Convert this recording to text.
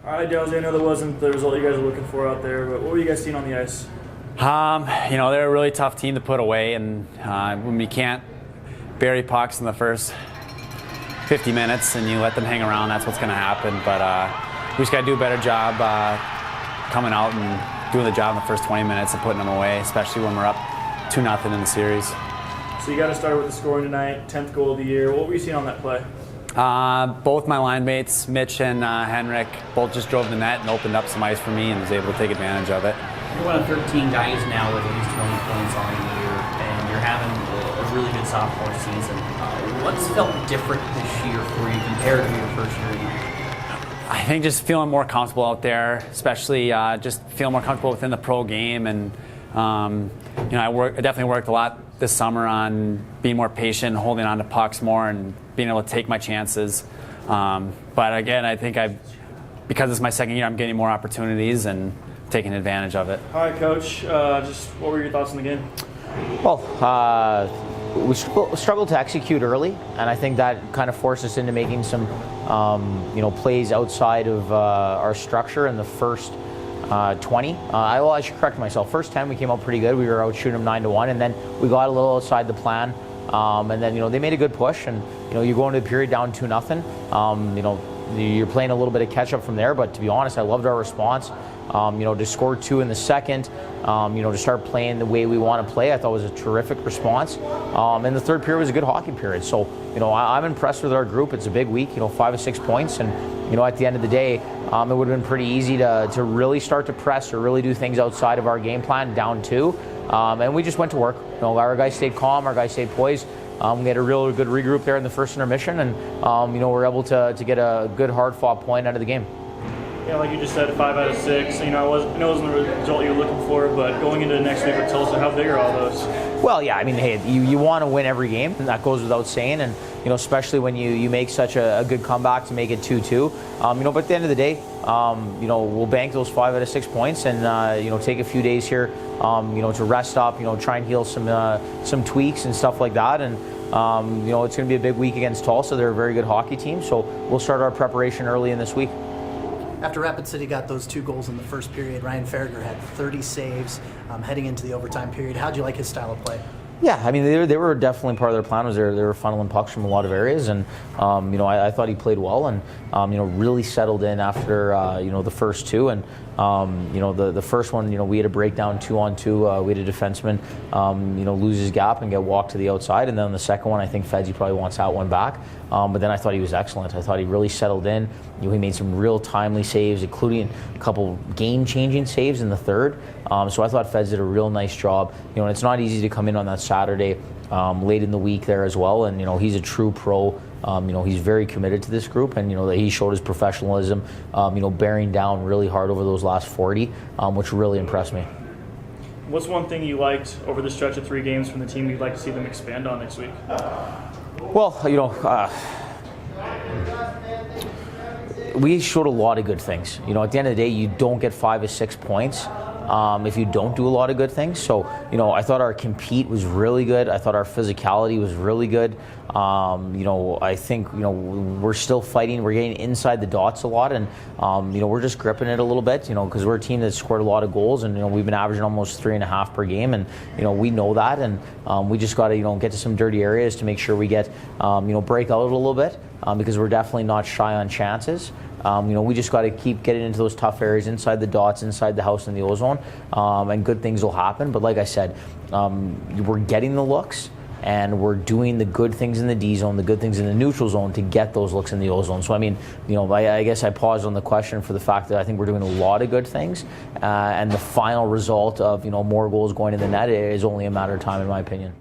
All right, Dahl, I know that wasn't the result you guys were looking for out there, but what were you guys seeing on the ice? They're a really tough team to put away, and when you can't bury pucks in the first 50 minutes and you let them hang around, that's what's going to happen. But we just got to do a better job coming out and doing the job in the first 20 minutes and putting them away, especially when we're up 2-0 in the series. So you got to start with the scoring tonight, 10th goal of the year. What were you seeing on that play? Both my line mates, Mitch and Henrik, both just drove the net and opened up some ice for me and was able to take advantage of it. You're one of 13 guys now with at least 20 points on the year, and you're having a really good sophomore season. What's felt different this year for you compared to your first year? I think just feeling more comfortable out there, especially just feeling more comfortable within the pro game. And I definitely worked a lot this summer on being more patient, holding on to pucks more, and being able to take my chances. But again, I think because it's my second year, I'm getting more opportunities and taking advantage of it. All right, Coach. Just what were your thoughts on the game? Well, we struggled to execute early, and I think that kind of forced us into making some, plays outside of our structure in the first 20. I should correct myself. First 10, we came out pretty good. We were out shooting them 9-1, and then we got a little outside the plan. And then they made a good push, and you go into the period down 2-0. You're playing a little bit of catch up from there. But to be honest, I loved our response. To score 2 in the second, to start playing the way we want to play, I thought was a terrific response. And the third period was a good hockey period. So, I'm impressed with our group. It's a big week, 5 or 6 points. And, at the end of the day, it would have been pretty easy to really start to press or really do things outside of our game plan, down 2. And we just went to work. Our guys stayed calm, our guys stayed poised. We had a real good regroup there in the first intermission, and, we're able to get a good hard-fought point out of the game. Yeah, like you just said, 5 out of 6. I know it wasn't the result you were looking for, but going into the next week with Tulsa, how big are all those? Well, yeah, I mean, hey, you want to win every game, and that goes without saying, and especially when you make such a good comeback to make it 2-2. But at the end of the day, we'll bank those 5 out of 6 points, and take a few days here, to rest up, try and heal some tweaks and stuff like that, and it's going to be a big week against Tulsa. They're a very good hockey team, so we'll start our preparation early in this week. After Rapid City got those 2 goals in the first period, Ryan Farragher had 30 saves heading into the overtime period. How'd you like his style of play? Yeah, I mean, they were definitely part of their plan. Was they were funneling pucks from a lot of areas, and I thought he played well, and really settled in after the first 2, and the first one, we had a breakdown 2-on-2. We had a defenseman lose his gap and get walked to the outside, and then the second one, I think Fedzi probably wants that one back. But then I thought he was excellent. I thought he really settled in. He made some real timely saves, including a couple game-changing saves in the third. So I thought Feds did a real nice job. And it's not easy to come in on that Saturday late in the week there as well. And he's a true pro. He's very committed to this group, and he showed his professionalism. Bearing down really hard over those last 40, which really impressed me. What's one thing you liked over the stretch of 3 games from the team you'd like to see them expand on next week? Well, we showed a lot of good things. At the end of the day, you don't get 5 or 6 points if you don't do a lot of good things. So, I thought our compete was really good. I thought our physicality was really good. I think, we're still fighting. We're getting inside the dots a lot, and, we're just gripping it a little bit, because we're a team that scored a lot of goals, and, we've been averaging almost 3.5 per game, and, we know that, and we just got to, get to some dirty areas to make sure we get, break out a little bit, because we're definitely not shy on chances. We just got to keep getting into those tough areas, inside the dots, inside the house in the ozone, and good things will happen. But like I said, we're getting the looks, and we're doing the good things in the D zone, the good things in the neutral zone to get those looks in the O zone. So I mean, I guess I paused on the question for the fact that I think we're doing a lot of good things, and the final result of more goals going in the net is only a matter of time, in my opinion.